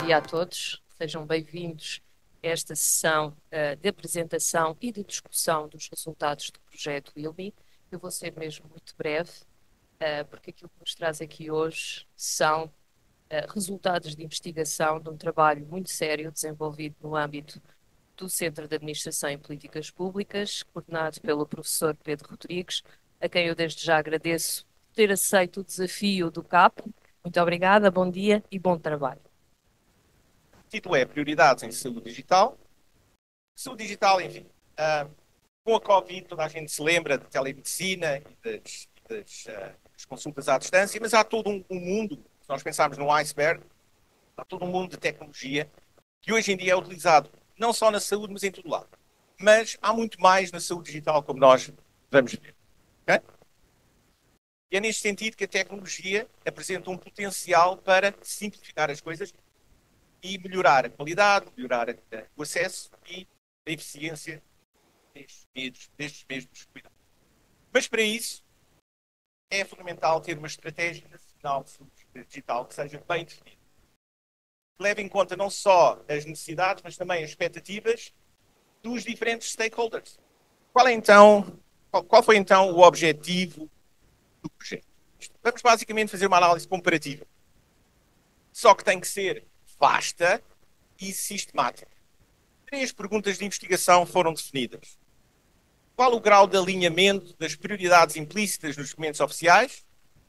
dia a todos, sejam bem-vindos a esta sessão de apresentação e de discussão dos resultados do projeto ILMI. Eu vou ser mesmo muito breve, porque aquilo que nos traz aqui hoje são resultados de investigação de um trabalho muito sério desenvolvido no âmbito do Centro de Administração e Políticas Públicas, coordenado pelo professor Pedro Rodrigues, a quem eu desde já agradeço por ter aceito o desafio do CAP. Muito obrigada, bom dia e bom trabalho. O título é Prioridades em Saúde Digital. Saúde digital, enfim, com a Covid toda a gente se lembra de telemedicina e das consultas à distância, mas há todo um mundo, se nós pensarmos num iceberg, há todo um mundo de tecnologia que hoje em dia é utilizado não só na saúde, mas em todo lado. Mas há muito mais na saúde digital, como nós vamos ver. Okay? E é neste sentido que a tecnologia apresenta um potencial para simplificar as coisas e melhorar a qualidade, melhorar o acesso e a eficiência destes mesmos cuidados. Mas para isso é fundamental ter uma estratégia nacional de saúde digital que seja bem definida. Que leve em conta não só as necessidades, mas também as expectativas dos diferentes stakeholders. Qual foi então o objetivo do projeto? Vamos basicamente fazer uma análise comparativa. Só que tem que ser vasta e sistemática. 3 perguntas de investigação foram definidas. Qual o grau de alinhamento das prioridades implícitas nos documentos oficiais?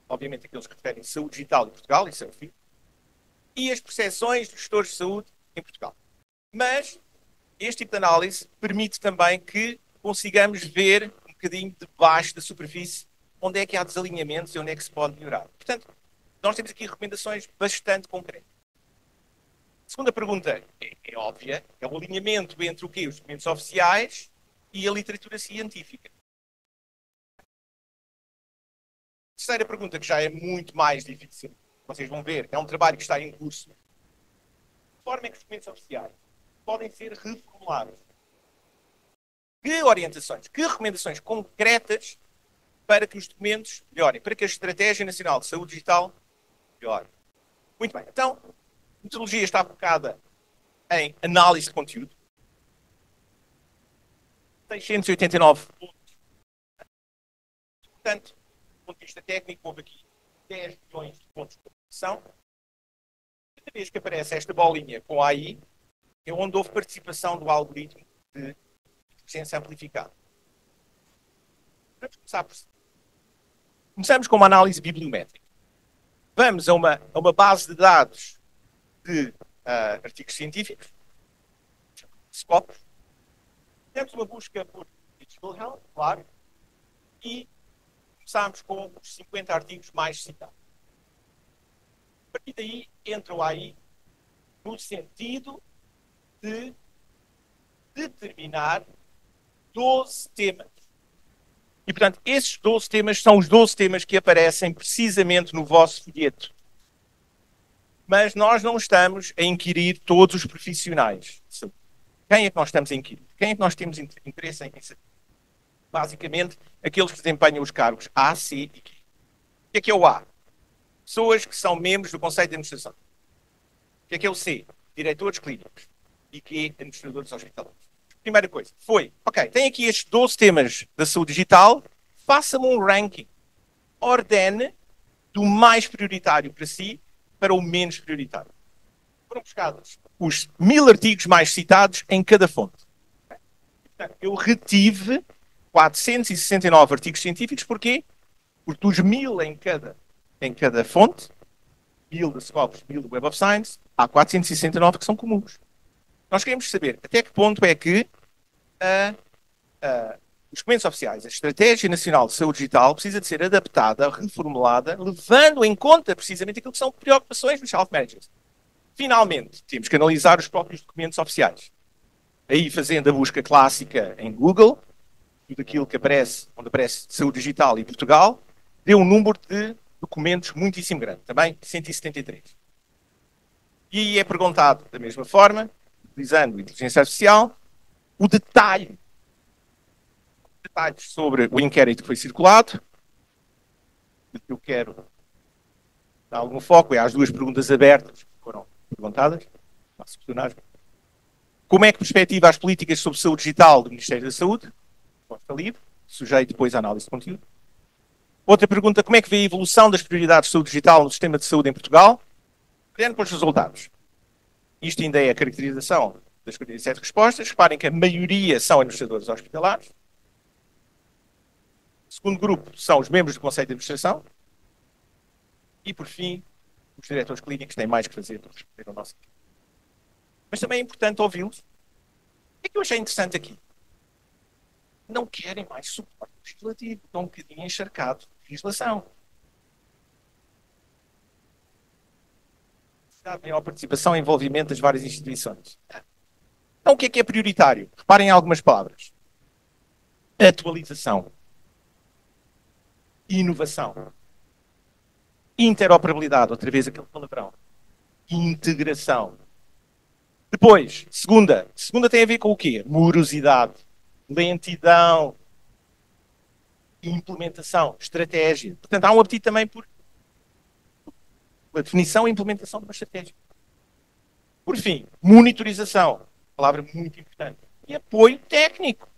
Obviamente aqueles que referem saúde digital em Portugal, isso é o fim. E as percepções dos gestores de saúde em Portugal. Mas este tipo de análise permite também que consigamos ver um bocadinho debaixo da superfície onde é que há desalinhamentos e onde é que se pode melhorar. Portanto, nós temos aqui recomendações bastante concretas. A segunda pergunta é óbvia, é o alinhamento entre o quê? Os documentos oficiais e a literatura científica. A terceira pergunta, que já é muito mais difícil, vocês vão ver, é um trabalho que está em curso. De forma é que os documentos oficiais podem ser reformulados. Que orientações, que recomendações concretas para que os documentos melhorem, para que a Estratégia Nacional de Saúde Digital melhore? Muito bem, então, a metodologia está focada em análise de conteúdo. 689 pontos. Portanto, do ponto de vista técnico, houve aqui 10 milhões de pontos de computação. Cada vez que aparece esta bolinha com AI, é onde houve participação do algoritmo de inteligência amplificada. Vamos começar por... Começamos com uma análise bibliométrica. Vamos a uma base de dados de artigos científicos, Scopus. Temos uma busca por Digital Health, claro, e começamos com os 50 artigos mais citados. A partir daí, entra o AI no sentido de determinar 12 temas. E, portanto, esses 12 temas são os 12 temas que aparecem precisamente no vosso folheto. Mas nós não estamos a inquirir todos os profissionais. Quem é que nós estamos a inquirir? Quem é que nós temos interesse em saber? Basicamente, aqueles que desempenham os cargos A, C e Q. O que é o A? Pessoas que são membros do Conselho de Administração. O que é o C? Diretores clínicos. E Q, administradores hospitalares. Primeira coisa, ok, tem aqui estes 12 temas da saúde digital, faça-me um ranking. Ordene do mais prioritário para si para o menos prioritário. Foram buscados os 1000 artigos mais citados em cada fonte. Portanto, eu retive 469 artigos científicos, porquê? Porque dos 1000 em cada fonte, 1000 da Scopus, 1000 do Web of Science, há 469 que são comuns. Nós queremos saber até que ponto é que os documentos oficiais, a Estratégia Nacional de Saúde Digital, precisa de ser adaptada, reformulada, levando em conta precisamente aquilo que são preocupações dos health managers. Finalmente, temos que analisar os próprios documentos oficiais. Aí, fazendo a busca clássica em Google, tudo aquilo que aparece, onde aparece Saúde Digital e Portugal, deu um número de documentos muitíssimo grande, também 173. E aí é perguntado, da mesma forma, utilizando inteligência artificial, detalhes sobre o inquérito que foi circulado. O que eu quero dar algum foco é às 2 perguntas abertas que foram perguntadas. Como é que perspectiva as políticas sobre saúde digital do Ministério da Saúde? Resposta livre, sujeito depois à análise de conteúdo. Outra pergunta, como é que vê a evolução das prioridades de saúde digital no sistema de saúde em Portugal? Olhando para os resultados. Isto ainda é a caracterização das 47 respostas. Reparem que a maioria são administradores hospitalares. O segundo grupo são os membros do Conselho de Administração. E, por fim, os diretores clínicos têm mais que fazer para responder ao nosso. Mas também é importante ouvi-los. O que é que eu achei interessante aqui? Não querem mais suporte legislativo. Estão um bocadinho encharcados de legislação. Há maior participação e envolvimento das várias instituições. Então, o que é prioritário? Reparem em algumas palavras. Atualização. Inovação. Interoperabilidade, outra vez aquele palavrão. Integração. Depois, segunda. Segunda tem a ver com o quê? Morosidade. Lentidão. Implementação. Estratégia. Portanto, há um apetite também por a definição e implementação de uma estratégia. Por fim, monitorização. Palavra muito importante. E apoio técnico.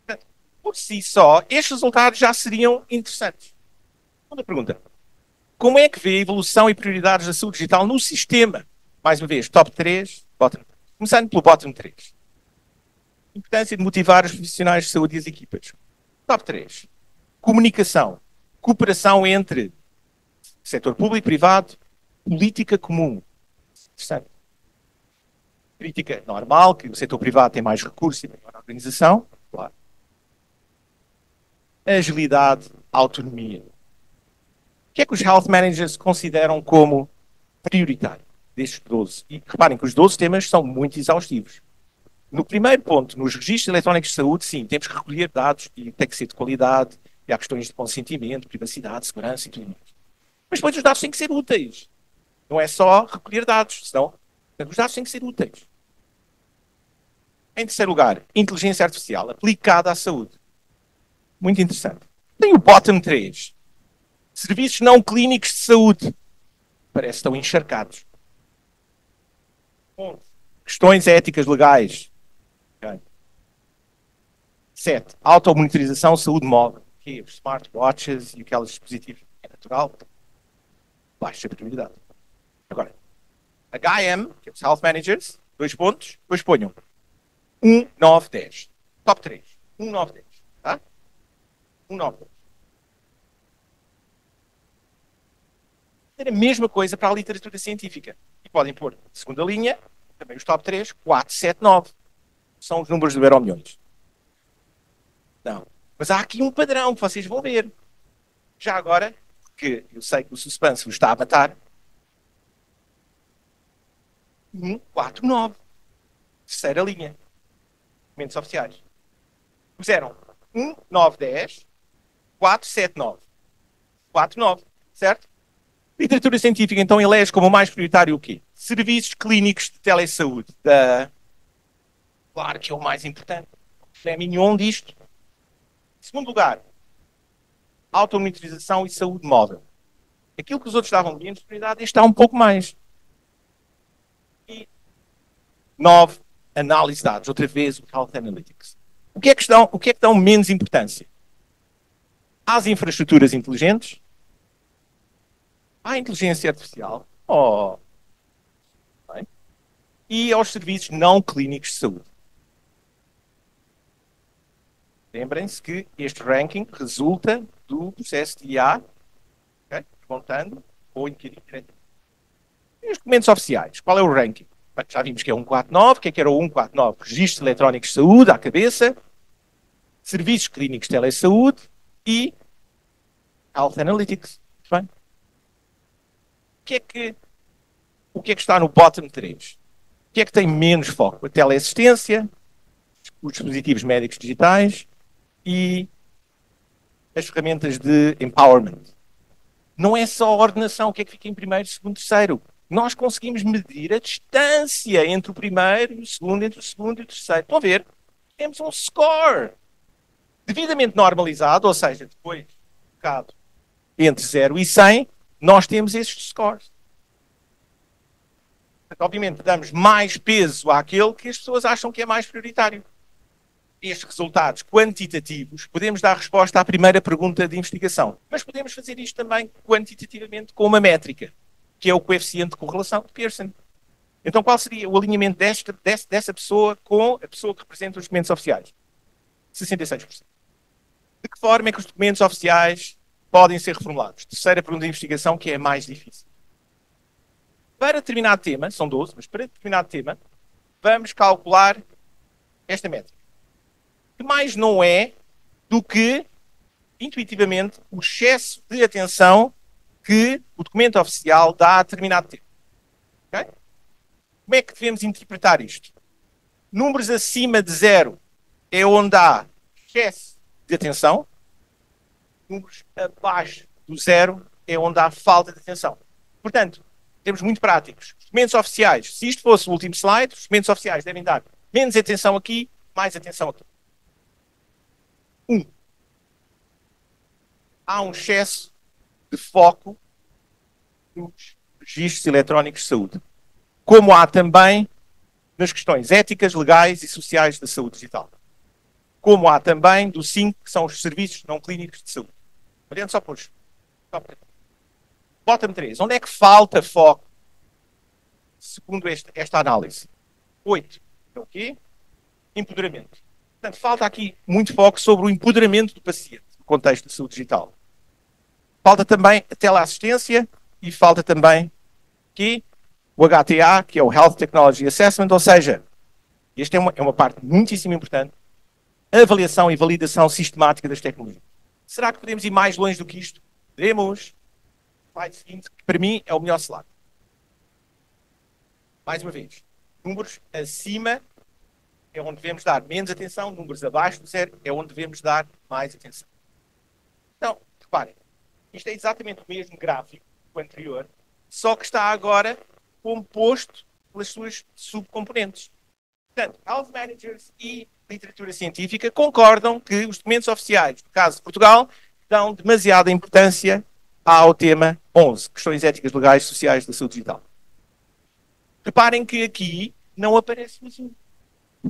Portanto, por si só, estes resultados já seriam interessantes. Segunda pergunta. Como é que vê a evolução e prioridades da saúde digital no sistema? Mais uma vez, top 3, bottom 3. Começando pelo bottom 3. Importância de motivar os profissionais de saúde e as equipas. Top 3. Comunicação. Cooperação entre setor público e privado. Política comum. Interessante. Crítica normal, que o setor privado tem mais recursos e maior organização. Claro. Agilidade, autonomia. O que é que os health managers consideram como prioritário destes 12? E reparem que os 12 temas são muito exaustivos. No primeiro ponto, nos registros eletrónicos de saúde, sim, temos que recolher dados e tem que ser de qualidade, e há questões de consentimento, privacidade, segurança e tudo mais. Mas depois os dados têm que ser úteis. Não é só recolher dados, senão os dados têm que ser úteis. Em terceiro lugar, inteligência artificial aplicada à saúde. Muito interessante. Tem o bottom 3. Serviços não clínicos de saúde. Parece que estão encharcados. Questões éticas legais. Okay. 7. Automonitorização, saúde móvel. Okay. Os smartwatches e aqueles dispositivos. É natural. Baixa prioridade. Agora, HM, que é os Health Managers, 2 pontos, depois ponham 1, 9, 10. Top 3. 1, 9, 10. Tá? 1, 9, 10. A mesma coisa para a literatura científica. E podem pôr, segunda linha, também os top 3, 4, 7, 9. São os números do Euromilhões. Não. Mas há aqui um padrão que vocês vão ver. Já agora, porque eu sei que o suspense vos está a matar. 1, 4, 9. Terceira linha. Documentos oficiais. Puseram 1, 9, 10, 4, 7, 9. 4, 9. Certo? Literatura científica, então, elege como mais prioritário o quê? Serviços clínicos de telesaúde. Claro que é o mais importante. Não é mignon disto. Em segundo lugar, automonitorização e saúde móvel. Aquilo que os outros davam menos prioridade, este dá um pouco mais. E 9, análise de dados. Outra vez, o Health Analytics. O que é que dão menos importância? Às infraestruturas inteligentes, à inteligência artificial, bem, e aos serviços não clínicos de saúde. Lembrem-se que este ranking resulta do processo de IA, okay, perguntando ou inquirindo diretamente. E os documentos oficiais, qual é o ranking? Bem, já vimos que é 149, o que era o 149? Registros eletrónicos de saúde, à cabeça, serviços clínicos de telesaúde e Health Analytics. Bem. O que é que está no bottom 3? O que é que tem menos foco? A teleassistência, os dispositivos médicos digitais e as ferramentas de empowerment. Não é só a ordenação, o que é que fica em primeiro, segundo, terceiro. Nós conseguimos medir a distância entre o primeiro e o segundo, entre o segundo e o terceiro. Estão a ver? Temos um score devidamente normalizado, ou seja, depois colocado entre 0 e 100, nós temos estes scores. Obviamente, damos mais peso àquele que as pessoas acham que é mais prioritário. Estes resultados quantitativos, podemos dar resposta à primeira pergunta de investigação, mas podemos fazer isto também quantitativamente com uma métrica, que é o coeficiente de correlação de Pearson. Então, qual seria o alinhamento dessa pessoa com a pessoa que representa os documentos oficiais? 66%. De que forma é que os documentos oficiais podem ser reformulados? Terceira pergunta de investigação, que é a mais difícil. Para determinado tema, são 12, mas para determinado tema, vamos calcular esta métrica. Que mais não é do que, intuitivamente, o excesso de atenção que o documento oficial dá a determinado tema. Okay? Como é que devemos interpretar isto? Números acima de 0 é onde há excesso de atenção. Números abaixo do 0 é onde há falta de atenção. Portanto, termos muito práticos. Os documentos oficiais, se isto fosse o último slide, os documentos oficiais devem dar menos atenção aqui, mais atenção aqui. Há um excesso de foco nos registros eletrónicos de saúde. Como há também nas questões éticas, legais e sociais da saúde digital. Como há também do 5, que são os serviços não clínicos de saúde. Olhando só por bottom 3. Onde é que falta foco? Segundo esta análise. 8. É o quê? Empoderamento. Portanto, falta aqui muito foco sobre o empoderamento do paciente no contexto da saúde digital. Falta também a teleassistência e falta também aqui o HTA, que é o Health Technology Assessment, ou seja, esta é uma parte muitíssimo importante, a avaliação e validação sistemática das tecnologias. Será que podemos ir mais longe do que isto? Podemos. Slide seguinte, que para mim é o melhor slide. Mais uma vez, números acima é onde devemos dar menos atenção, números abaixo do 0 é onde devemos dar mais atenção. Então, reparem, isto é exatamente o mesmo gráfico que o anterior, só que está agora composto pelas suas subcomponentes. Portanto, health managers e literatura científica concordam que os documentos oficiais, no caso de Portugal, dão demasiada importância ao tema 11, questões éticas, legais e sociais da saúde digital. Reparem que aqui não aparece o azul.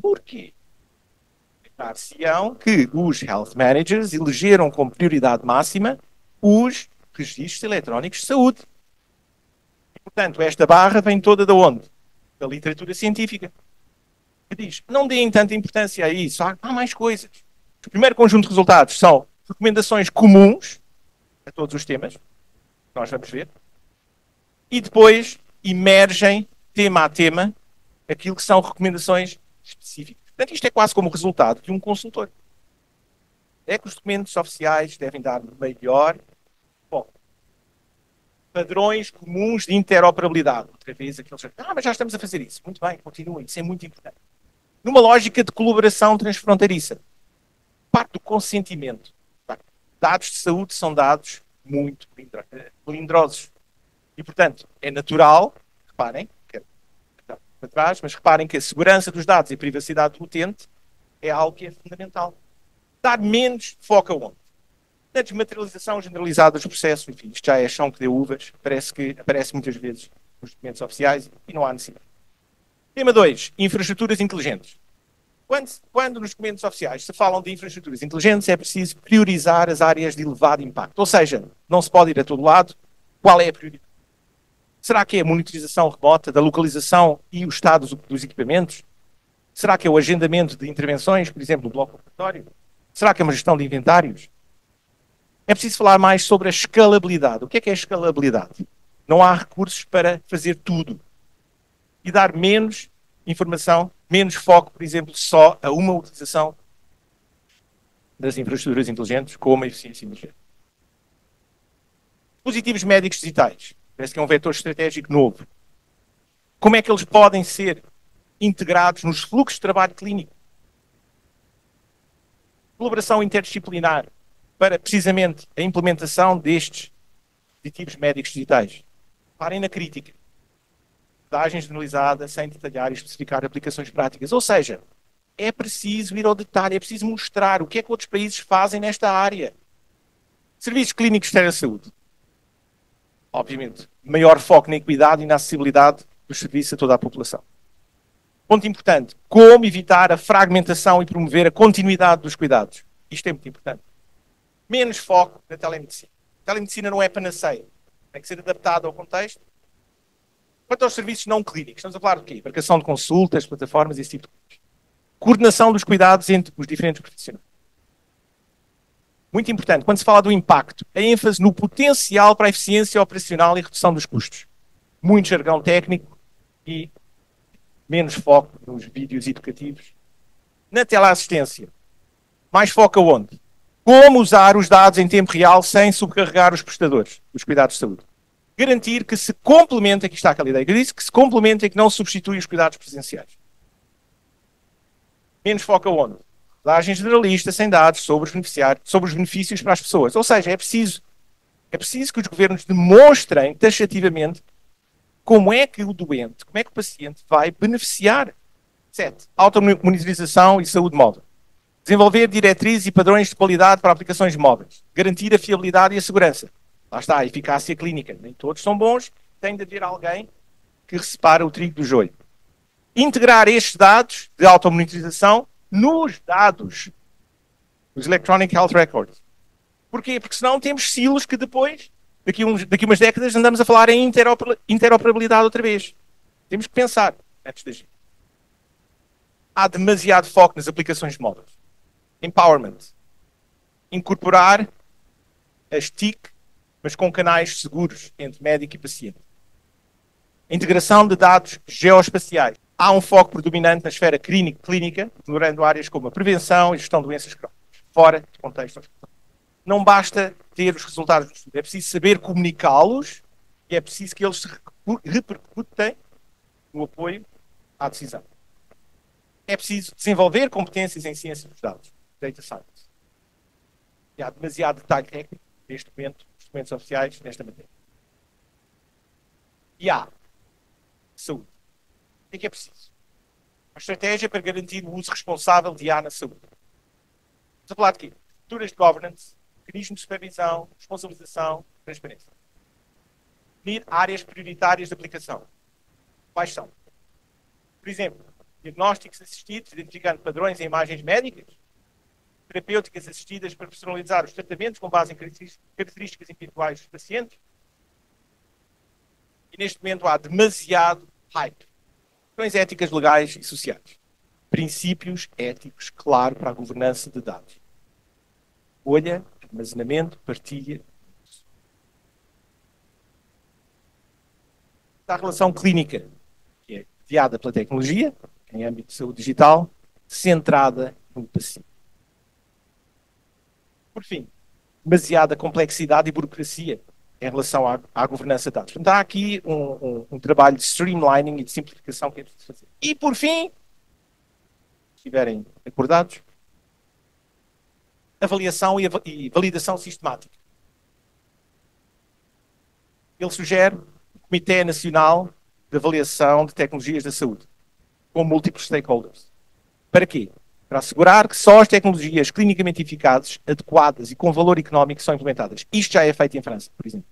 Porquê? Dar-se-ão que os health managers elegeram como prioridade máxima os registros eletrónicos de saúde. E, portanto, esta barra vem toda de onde? Da literatura científica. Que diz, não deem tanta importância a isso, há mais coisas. O primeiro conjunto de resultados são recomendações comuns a todos os temas, nós vamos ver, e depois emergem, tema a tema, aquilo que são recomendações específicas. Portanto, isto é quase como o resultado de um consultor. É que os documentos oficiais devem dar maior foco. Padrões comuns de interoperabilidade. Outra vez, aqueles... mas já estamos a fazer isso. Muito bem, continuem. Isso é muito importante. Numa lógica de colaboração transfronteiriça. Parte do consentimento. Dados de saúde são dados muito melindrosos. E, portanto, é natural, reparem, para trás, mas reparem que a segurança dos dados e a privacidade do utente é algo que é fundamental. Dar menos foco aonde? Na desmaterialização generalizada dos processos, enfim, isto já é chão que deu uvas, parece que aparece muitas vezes nos documentos oficiais e não há necessidade. Tema 2, infraestruturas inteligentes. Quando nos documentos oficiais se falam de infraestruturas inteligentes, é preciso priorizar as áreas de elevado impacto. Ou seja, não se pode ir a todo lado. Qual é a prioridade? Será que é a monitorização remota da localização e o estado dos equipamentos? Será que é o agendamento de intervenções, por exemplo, no bloco operatório? Será que é uma gestão de inventários? É preciso falar mais sobre a escalabilidade. O que é a escalabilidade? Não há recursos para fazer tudo. E dar menos informação, menos foco, por exemplo, só a uma utilização das infraestruturas inteligentes com uma eficiência energética. Dispositivos médicos digitais. Parece que é um vetor estratégico novo. Como é que eles podem ser integrados nos fluxos de trabalho clínico? Colaboração interdisciplinar para, precisamente, a implementação destes dispositivos médicos digitais. Parem na crítica. Abordagem generalizada, sem detalhar e especificar aplicações práticas. Ou seja, é preciso ir ao detalhe, é preciso mostrar o que é que outros países fazem nesta área. Serviços clínicos de saúde. Obviamente, maior foco na equidade e na acessibilidade do serviço a toda a população. Ponto importante, como evitar a fragmentação e promover a continuidade dos cuidados. Isto é muito importante. Menos foco na telemedicina. A telemedicina não é panaceia. Tem que ser adaptada ao contexto. Quanto aos serviços não clínicos, estamos a falar de quê? Marcação de consultas, plataformas, esse tipo de coisas. Coordenação dos cuidados entre os diferentes profissionais. Muito importante, quando se fala do impacto, a ênfase no potencial para a eficiência operacional e redução dos custos. Muito jargão técnico e menos foco nos vídeos educativos. Na teleassistência, mais foco aonde? Como usar os dados em tempo real sem subcarregar os prestadores dos cuidados de saúde. Garantir que se complementa, aqui está aquela ideia que eu disse, que se complementa e que não substitui os cuidados presenciais. Menos foco aonde? Rodagem generalista, sem dados, sobre os beneficiários, sobre os benefícios para as pessoas. Ou seja, é preciso que os governos demonstrem taxativamente como é que o doente, como é que o paciente vai beneficiar. 7. Automonitorização e saúde móvel. Desenvolver diretrizes e padrões de qualidade para aplicações móveis. Garantir a fiabilidade e a segurança. Lá está, a eficácia clínica. Nem todos são bons, tem de haver alguém que separa o trigo do joio. Integrar estes dados de automonitorização nos dados dos Electronic Health Records. Porquê? Porque senão temos silos que depois, daqui umas décadas, andamos a falar em interoperabilidade outra vez. Temos que pensar antes de agir. Há demasiado foco nas aplicações móveis. Empowerment. Incorporar as TIC, mas com canais seguros entre médico e paciente. Integração de dados geoespaciais. Há um foco predominante na esfera clínica, ignorando áreas como a prevenção e gestão de doenças crónicas, fora de contexto hospitalar. Não basta ter os resultados do estudo, é preciso saber comunicá-los e é preciso que eles se repercutem no apoio à decisão. É preciso desenvolver competências em ciência dos dados, data science. E há demasiado detalhe técnico neste momento, nos documentos oficiais, nesta matéria. E há saúde. O que é preciso? Uma estratégia para garantir o uso responsável de IA na saúde. Estamos a falar de quê? Estruturas de governance, mecanismos de supervisão, responsabilização, transparência. Definir áreas prioritárias de aplicação. Quais são? Por exemplo, diagnósticos assistidos, identificando padrões em imagens médicas, terapêuticas assistidas para personalizar os tratamentos com base em características individuais dos pacientes. E neste momento há demasiado hype. Questões éticas, legais e sociais. Princípios éticos, claro, para a governança de dados. Escolha, armazenamento, partilha. A relação clínica, que é guiada pela tecnologia, em âmbito de saúde digital, centrada no paciente. Por fim, demasiada complexidade e burocracia em relação à governança de dados. Portanto, há aqui um trabalho de streamlining e de simplificação que é preciso fazer. E, por fim, se estiverem acordados, avaliação e validação sistemática. Ele sugere o Comitê Nacional de Avaliação de Tecnologias da Saúde, com múltiplos stakeholders. Para quê? Para assegurar que só as tecnologias clinicamente eficazes, adequadas e com valor económico são implementadas. Isto já é feito em França, por exemplo.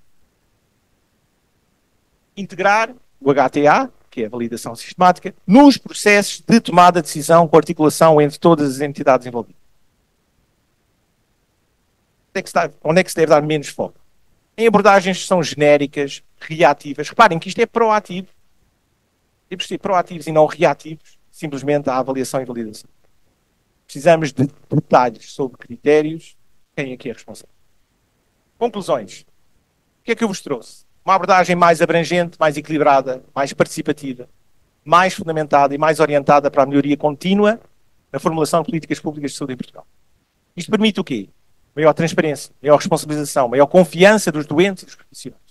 Integrar o HTA, que é a validação sistemática, nos processos de tomada de decisão com articulação entre todas as entidades envolvidas. Onde é que se deve dar menos foco? Em abordagens que são genéricas, reativas. Reparem que isto é proativo. Temos de ser proativos e não reativos, simplesmente à avaliação e validação. Precisamos de detalhes sobre critérios. Quem aqui é responsável? Conclusões. O que é que eu vos trouxe? Uma abordagem mais abrangente, mais equilibrada, mais participativa, mais fundamentada e mais orientada para a melhoria contínua na formulação de políticas públicas de saúde em Portugal. Isto permite o quê? Maior transparência, maior responsabilização, maior confiança dos doentes e dos profissionais.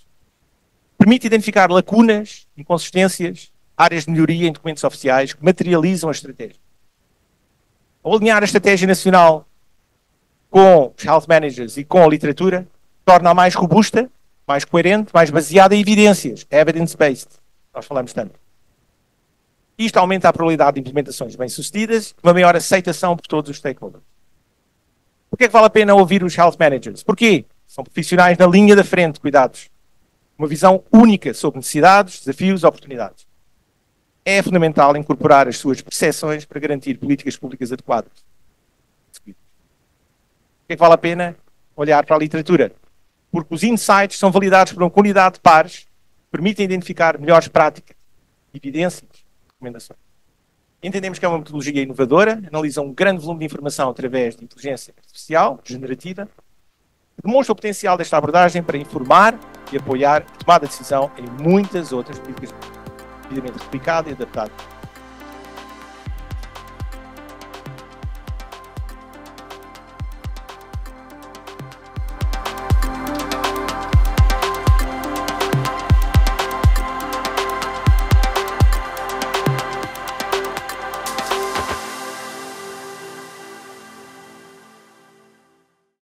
Permite identificar lacunas, inconsistências, áreas de melhoria em documentos oficiais que materializam a estratégia. Ao alinhar a estratégia nacional com os health managers e com a literatura, torna-a mais robusta, mais coerente, mais baseada em evidências, evidence-based. Nós falamos tanto. Isto aumenta a probabilidade de implementações bem-sucedidas e uma maior aceitação por todos os stakeholders. Porquê é que vale a pena ouvir os health managers? Porquê? São profissionais na linha da frente de cuidados. Uma visão única sobre necessidades, desafios e oportunidades. é fundamental incorporar as suas percepções para garantir políticas públicas adequadas. O que é que vale a pena olhar para a literatura? Porque os insights são validados por uma comunidade de pares que permitem identificar melhores práticas, evidências, recomendações. Entendemos que é uma metodologia inovadora, analisa um grande volume de informação através de inteligência artificial, generativa, que demonstra o potencial desta abordagem para informar e apoiar a tomada de decisão em muitas outras políticas devidamente replicadas e adaptadas.